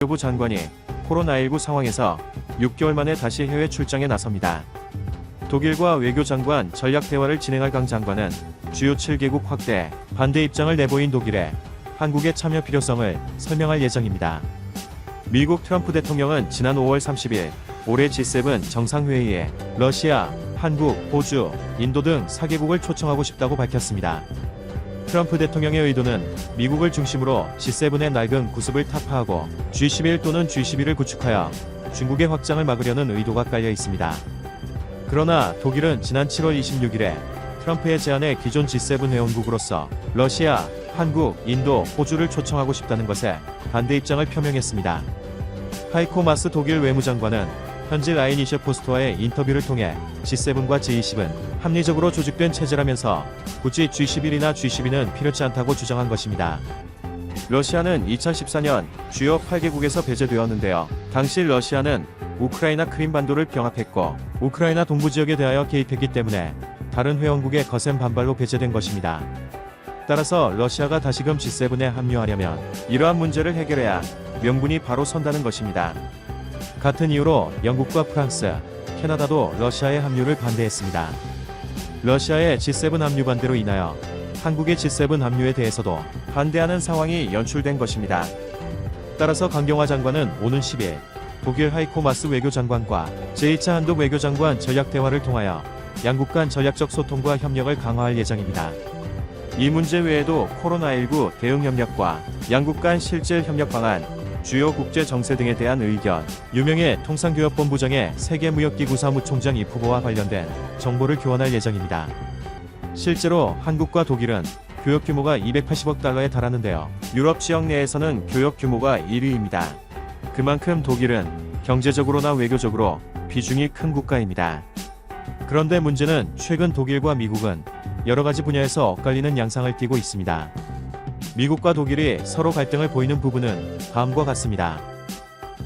외교부 장관이 코로나19 상황에서 6개월 만에 다시 해외 출장에 나섭니다. 독일과 외교장관 전략 대화를 진행할 강 장관은 주요 7개국 확대 반대 입장을 내보인 독일에 한국의 참여 필요성을 설명할 예정입니다. 미국 트럼프 대통령은 지난 5월 30일 올해 G7 정상회의에 러시아, 한국, 호주, 인도 등 4개국을 초청하고 싶다고 밝혔습니다. 트럼프 대통령의 의도는 미국을 중심으로 G7의 낡은 구습을 타파하고 G11 또는 G12를 구축하여 중국의 확장을 막으려는 의도가 깔려 있습니다. 그러나 독일은 지난 7월 26일에 트럼프의 제안에 기존 G7 회원국으로서 러시아, 한국, 인도, 호주를 초청하고 싶다는 것에 반대 입장을 표명했습니다. 하이코 마스 독일 외무장관은 현지 라이니셔 포스트와의 인터뷰를 통해 G7과 G20은 합리적으로 조직된 체제라면서 굳이 G11이나 G12는 필요치 않다고 주장한 것입니다. 러시아는 2014년 주요 8개국에서 배제되었는데요. 당시 러시아는 우크라이나 크림반도를 병합했고 우크라이나 동부 지역에 대하여 개입했기 때문에 다른 회원국의 거센 반발로 배제된 것입니다. 따라서 러시아가 다시금 G7에 합류하려면 이러한 문제를 해결해야 명분이 바로 선다는 것입니다. 같은 이유로 영국과 프랑스, 캐나다도 러시아의 합류를 반대했습니다. 러시아의 G7 합류 반대로 인하여 한국의 G7 합류에 대해서도 반대하는 상황이 연출된 것입니다. 따라서 강경화 장관은 오는 10일 독일 하이코 마스 외교장관과 제2차 한독 외교장관 전략 대화를 통하여 양국 간 전략적 소통과 협력을 강화할 예정입니다. 이 문제 외에도 코로나19 대응 협력과 양국 간 실질 협력 방안, 주요 국제 정세 등에 대한 의견, 유명의 통상교역본부장의 세계무역기구 사무총장 이 후보와 관련된 정보를 교환할 예정입니다. 실제로 한국과 독일은 교역 규모가 280억 달러에 달하는데요. 유럽 지역 내에서는 교역 규모가 1위입니다. 그만큼 독일은 경제적으로나 외교적으로 비중이 큰 국가입니다. 그런데 문제는 최근 독일과 미국은 여러 가지 분야에서 엇갈리는 양상을 띠고 있습니다. 미국과 독일이 서로 갈등을 보이는 부분은 다음과 같습니다.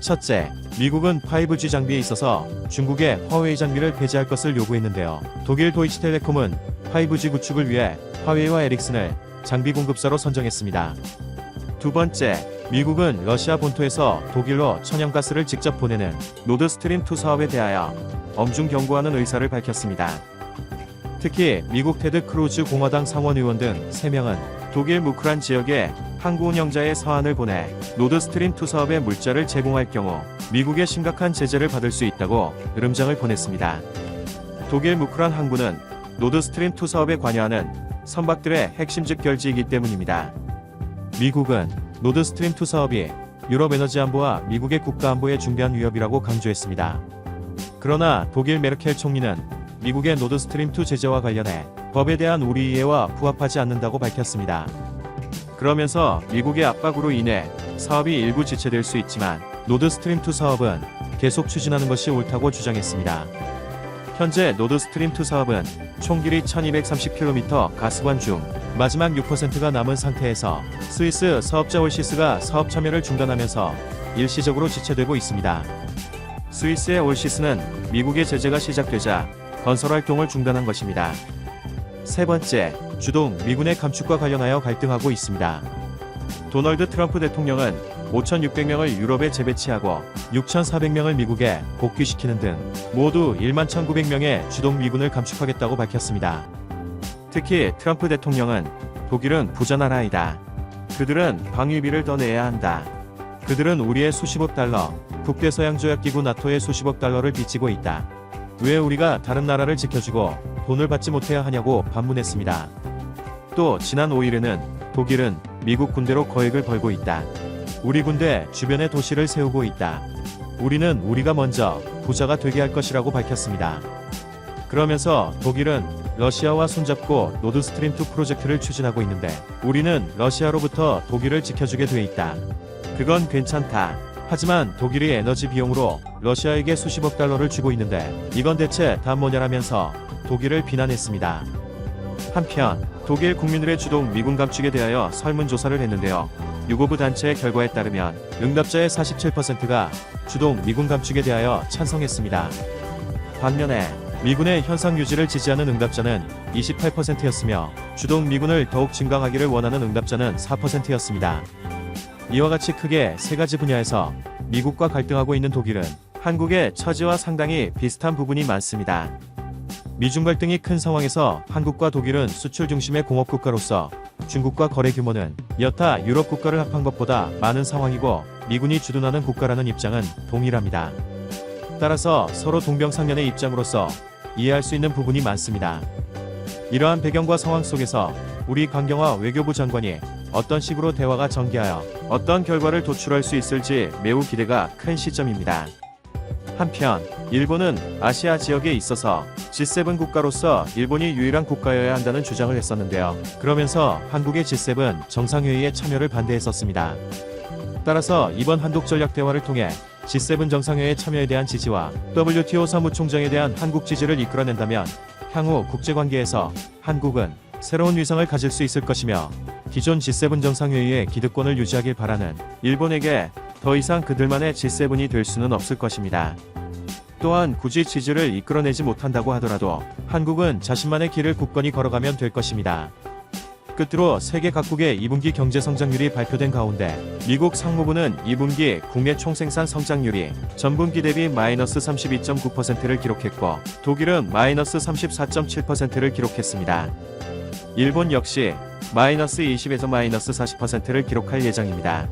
첫째, 미국은 5G 장비에 있어서 중국의 화웨이 장비를 폐지할 것을 요구했는데요. 독일 도이치텔레콤은 5G 구축을 위해 화웨이와 에릭슨을 장비 공급사로 선정했습니다. 두 번째, 미국은 러시아 본토에서 독일로 천연가스를 직접 보내는 노드스트림2 사업에 대하여 엄중 경고하는 의사를 밝혔습니다. 특히 미국 테드 크루즈 공화당 상원 의원 등 3명은 독일 무크란 지역에 항구 운영자의 서한을 보내 노드스트림2 사업에 물자를 제공할 경우 미국의 심각한 제재를 받을 수 있다고 으름장을 보냈습니다. 독일 무크란 항구는 노드스트림2 사업에 관여하는 선박들의 핵심 직결지이기 때문입니다. 미국은 노드스트림2 사업이 유럽 에너지 안보와 미국의 국가 안보에 중대한 위협이라고 강조했습니다. 그러나 독일 메르켈 총리는 미국의 노드스트림2 제재와 관련해 법에 대한 우리 이해와 부합하지 않는다고 밝혔습니다. 그러면서 미국의 압박으로 인해 사업이 일부 지체될 수 있지만 노드스트림2 사업은 계속 추진하는 것이 옳다고 주장했습니다. 현재 노드스트림2 사업은 총 길이 1230km 가스관 중 마지막 6%가 남은 상태에서 스위스 사업자 올시스가 사업 참여를 중단하면서 일시적으로 지체되고 있습니다. 스위스의 올시스는 미국의 제재가 시작되자 건설 활동을 중단한 것입니다. 세 번째, 주동 미군의 감축과 관련하여 갈등하고 있습니다. 도널드 트럼프 대통령은 5,600명을 유럽에 재배치하고 6,400명을 미국에 복귀시키는 등 모두 11,900명의 주동 미군을 감축하겠다고 밝혔습니다. 특히 트럼프 대통령은 독일은 부자 나라이다. 그들은 방위비를 더 내야 한다. 그들은 우리의 수십억 달러, 북대서양조약기구 나토의 수십억 달러를 빚지고 있다. 왜 우리가 다른 나라를 지켜주고 돈을 받지 못해야 하냐고 반문했습니다. 또 지난 5일에는 독일은 미국 군대로 거액을 벌고 있다. 우리 군대 주변에 도시를 세우고 있다. 우리는 우리가 먼저 부자가 되게 할 것이라고 밝혔습니다. 그러면서 독일은 러시아와 손잡고 노드스트림2 프로젝트를 추진하고 있는데 우리는 러시아로부터 독일을 지켜주게 돼 있다. 그건 괜찮다. 하지만 독일이 에너지 비용으로 러시아에게 수십억 달러를 주고 있는데 이건 대체 다 뭐냐라면서 독일을 비난했습니다. 한편 독일 국민들의 주동 미군 감축에 대하여 설문조사를 했는데요. 유고부 단체의 결과에 따르면 응답자의 47%가 주동 미군 감축에 대하여 찬성했습니다. 반면에 미군의 현상 유지를 지지하는 응답자는 28%였으며 주동 미군을 더욱 증강하기를 원하는 응답자는 4%였습니다. 이와 같이 크게 세 가지 분야에서 미국과 갈등하고 있는 독일은 한국의 처지와 상당히 비슷한 부분이 많습니다. 미중 갈등이 큰 상황에서 한국과 독일은 수출 중심의 공업 국가로서 중국과 거래 규모는 여타 유럽 국가를 합한 것보다 많은 상황이고 미군이 주둔하는 국가라는 입장은 동일합니다. 따라서 서로 동병상련의 입장으로서 이해할 수 있는 부분이 많습니다. 이러한 배경과 상황 속에서 우리 강경화 외교부 장관이 어떤 식으로 대화가 전개하여 어떤 결과를 도출할 수 있을지 매우 기대가 큰 시점입니다. 한편 일본은 아시아 지역에 있어서 G7 국가로서 일본이 유일한 국가여야 한다는 주장을 했었는데요. 그러면서 한국의 G7 정상회의에 참여를 반대했었습니다. 따라서 이번 한독 전략 대화를 통해 G7 정상회의 참여에 대한 지지와 WTO 사무총장에 대한 한국 지지를 이끌어낸다면 향후 국제관계에서 한국은 새로운 위상을 가질 수 있을 것이며 기존 G7 정상회의의 기득권을 유지하길 바라는 일본에게 더 이상 그들만의 G7이 될 수는 없을 것입니다. 또한 굳이 지지를 이끌어내지 못한다고 하더라도 한국은 자신만의 길을 굳건히 걸어가면 될 것입니다. 끝으로 세계 각국의 2분기 경제 성장률이 발표된 가운데 미국 상무부는 2분기 국내 총생산 성장률이 전분기 대비 마이너스 32.9%를 기록했고 독일은 마이너스 34.7%를 기록했습니다. 일본 역시 마이너스 20에서 마이너스 40%를 기록할 예정입니다.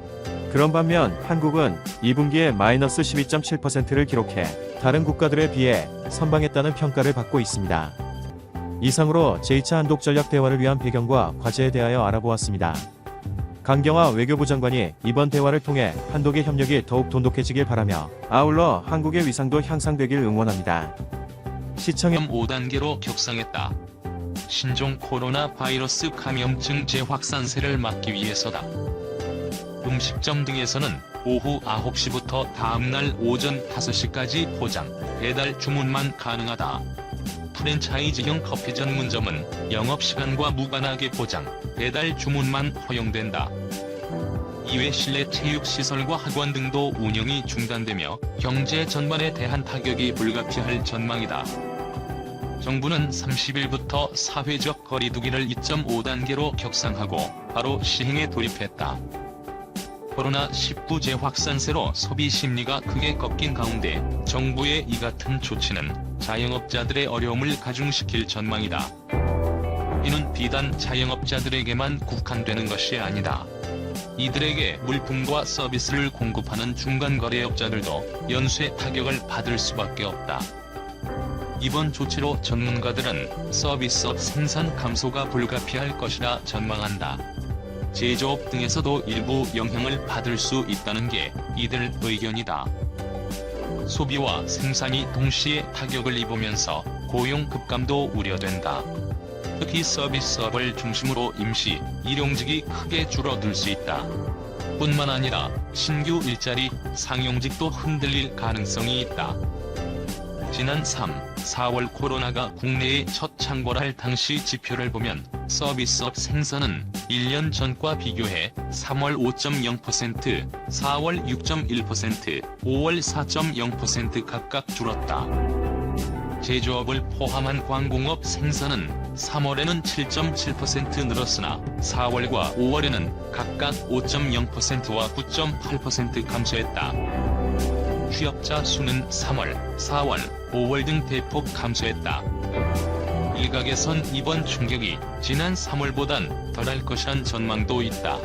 그런 반면 한국은 2분기에 마이너스 12.7%를 기록해 다른 국가들에 비해 선방했다는 평가를 받고 있습니다. 이상으로 제2차 한독 전략 대화를 위한 배경과 과제에 대하여 알아보았습니다. 강경화 외교부 장관이 이번 대화를 통해 한독의 협력이 더욱 돈독해지길 바라며 아울러 한국의 위상도 향상되길 응원합니다. 시청해 5단계로 격상했다. 신종 코로나 바이러스 감염증 재확산세를 막기 위해서다. 음식점 등에서는 오후 9시부터 다음날 오전 5시까지 포장, 배달 주문만 가능하다. 프랜차이즈형 커피 전문점은 영업시간과 무관하게 포장, 배달 주문만 허용된다. 이외 실내 체육시설과 학원 등도 운영이 중단되며 경제 전반에 대한 타격이 불가피할 전망이다. 정부는 30일부터 사회적 거리두기를 2.5단계로 격상하고 바로 시행에 돌입했다. 코로나19 재확산세로 소비 심리가 크게 꺾인 가운데 정부의 이 같은 조치는 자영업자들의 어려움을 가중시킬 전망이다. 이는 비단 자영업자들에게만 국한되는 것이 아니다. 이들에게 물품과 서비스를 공급하는 중간거래업자들도 연쇄 타격을 받을 수밖에 없다. 이번 조치로 전문가들은 서비스업 생산 감소가 불가피할 것이라 전망한다. 제조업 등에서도 일부 영향을 받을 수 있다는 게 이들 의견이다. 소비와 생산이 동시에 타격을 입으면서 고용 급감도 우려된다. 특히 서비스업을 중심으로 임시, 일용직이 크게 줄어들 수 있다. 뿐만 아니라 신규 일자리, 상용직도 흔들릴 가능성이 있다. 지난 3, 4월 코로나가 국내에 첫 창궐할 당시 지표를 보면 서비스업 생산은 1년 전과 비교해 3월 5.0%, 4월 6.1%, 5월 4.0% 각각 줄었다. 제조업을 포함한 광공업 생산은 3월에는 7.7% 늘었으나 4월과 5월에는 각각 5.0%와 9.8% 감소했다. 취업자 수는 3월, 4월, 5월 등 대폭 감소했다. 일각에선 이번 충격이 지난 3월보단 덜할 것이란 전망도 있다.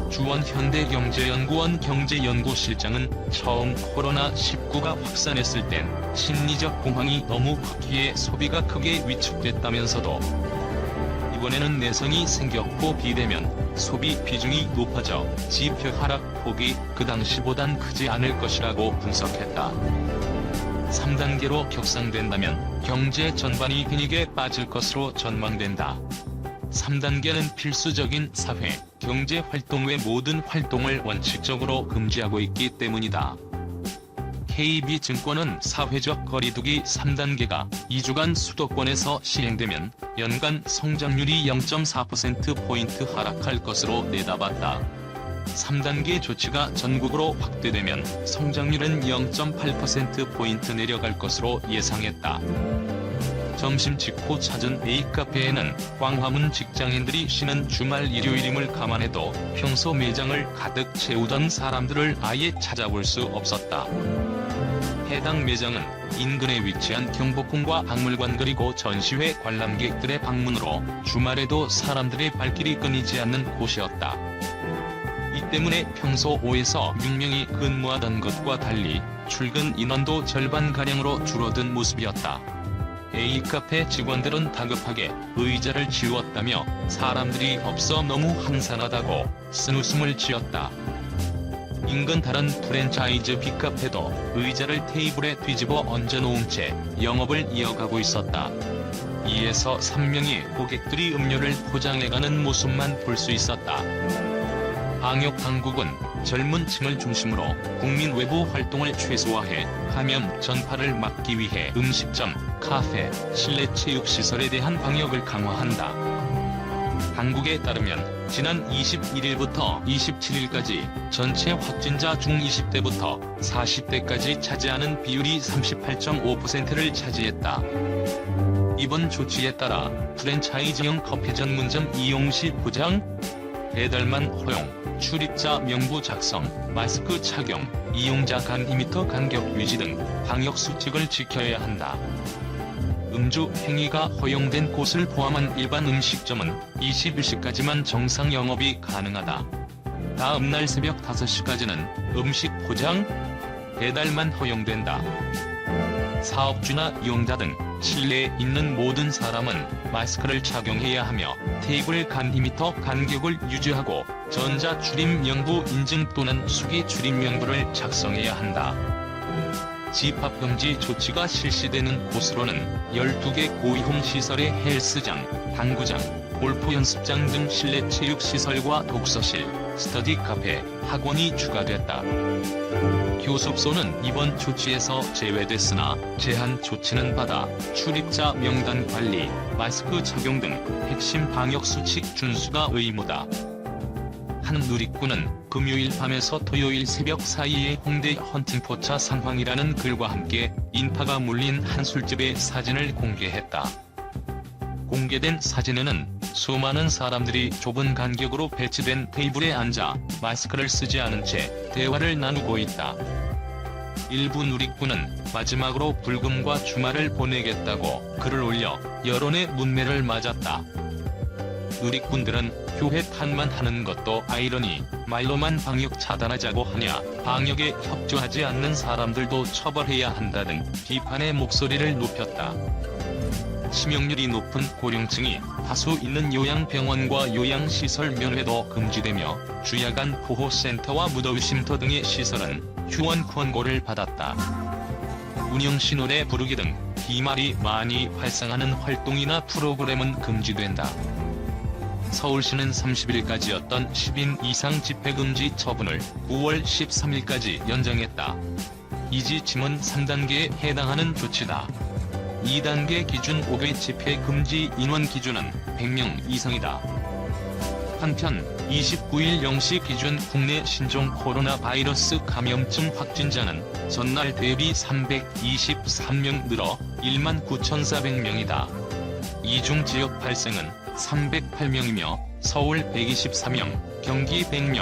주원 현대경제연구원 경제연구실장은 처음 코로나19가 확산했을 땐 심리적 공황이 너무 컸기에 소비가 크게 위축됐다면서도 이번에는 내성이 생겼고 비대면 소비 비중이 높아져 지표 하락 폭이 그 당시보단 크지 않을 것이라고 분석했다. 3단계로 격상된다면 경제 전반이 빈익에 빠질 것으로 전망된다. 3단계는 필수적인 사회, 경제 활동 외 모든 활동을 원칙적으로 금지하고 있기 때문이다. KB증권은 사회적 거리두기 3단계가 2주간 수도권에서 시행되면 연간 성장률이 0.4%포인트 하락할 것으로 내다봤다. 3단계 조치가 전국으로 확대되면 성장률은 0.8%포인트 내려갈 것으로 예상했다. 점심 직후 찾은 A카페에는 광화문 직장인들이 쉬는 주말 일요일임을 감안해도 평소 매장을 가득 채우던 사람들을 아예 찾아볼 수 없었다. 해당 매장은 인근에 위치한 경복궁과 박물관 그리고 전시회 관람객들의 방문으로 주말에도 사람들의 발길이 끊이지 않는 곳이었다. 이 때문에 평소 5에서 6명이 근무하던 것과 달리 출근 인원도 절반가량으로 줄어든 모습이었다. A카페 직원들은 다급하게 의자를 치우었다며 사람들이 없어 너무 한산하다고 쓴웃음을 지었다. 인근 다른 프랜차이즈 B카페도 의자를 테이블에 뒤집어 얹어놓은 채 영업을 이어가고 있었다. 2에서 3명이 고객들이 음료를 포장해가는 모습만 볼 수 있었다. 방역 당국은 젊은 층을 중심으로 국민 외부 활동을 최소화해 감염 전파를 막기 위해 음식점, 카페, 실내 체육시설에 대한 방역을 강화한다. 당국에 따르면 지난 21일부터 27일까지 전체 확진자 중 20대부터 40대까지 차지하는 비율이 38.5%를 차지했다. 이번 조치에 따라 프랜차이즈형 커피 전문점 이용 시 포장, 배달만 허용, 출입자 명부 작성, 마스크 착용, 이용자 간 2m 간격 유지 등 방역 수칙을 지켜야 한다. 음주 행위가 허용된 곳을 포함한 일반 음식점은 21시까지만 정상 영업이 가능하다. 다음날 새벽 5시까지는 음식 포장, 배달만 허용된다. 사업주나 이용자 등 실내에 있는 모든 사람은 마스크를 착용해야 하며 테이블 간 2m 간격을 유지하고 전자 출입 명부 인증 또는 수기 출입 명부를 작성해야 한다. 집합금지 조치가 실시되는 곳으로는 12개 고이용 시설의 헬스장, 당구장, 골프 연습장 등 실내 체육시설과 독서실, 스터디 카페, 학원이 추가됐다. 교습소는 이번 조치에서 제외됐으나 제한 조치는 받아 출입자 명단 관리, 마스크 착용 등 핵심 방역 수칙 준수가 의무다. 한 누리꾼은 금요일 밤에서 토요일 새벽 사이에 홍대 헌팅포차 상황이라는 글과 함께 인파가 몰린 한 술집의 사진을 공개했다. 공개된 사진에는 수많은 사람들이 좁은 간격으로 배치된 테이블에 앉아 마스크를 쓰지 않은 채 대화를 나누고 있다. 일부 누리꾼은 마지막으로 불금과 주말을 보내겠다고 글을 올려 여론의 문매를 맞았다. 누리꾼들은 교회 탓만 하는 것도 아이러니 말로만 방역 차단하자고 하냐, 방역에 협조하지 않는 사람들도 처벌해야 한다 등 비판의 목소리를 높였다. 치명률이 높은 고령층이 다수 있는 요양병원과 요양시설 면회도 금지되며 주야간 보호센터와 무더위쉼터 등의 시설은 휴원 권고를 받았다. 운영시 노래 부르기 등 비말이 많이 발생하는 활동이나 프로그램은 금지된다. 서울시는 30일까지였던 10인 이상 집회금지 처분을 9월 13일까지 연장했다. 이 지침은 3단계에 해당하는 조치다. 2단계 기준 5개 집회 금지 인원 기준은 100명 이상이다. 한편 29일 0시 기준 국내 신종 코로나 바이러스 감염증 확진자는 전날 대비 323명 늘어 19,400명이다. 이중 지역 발생은 308명이며 서울 124명, 경기 100명,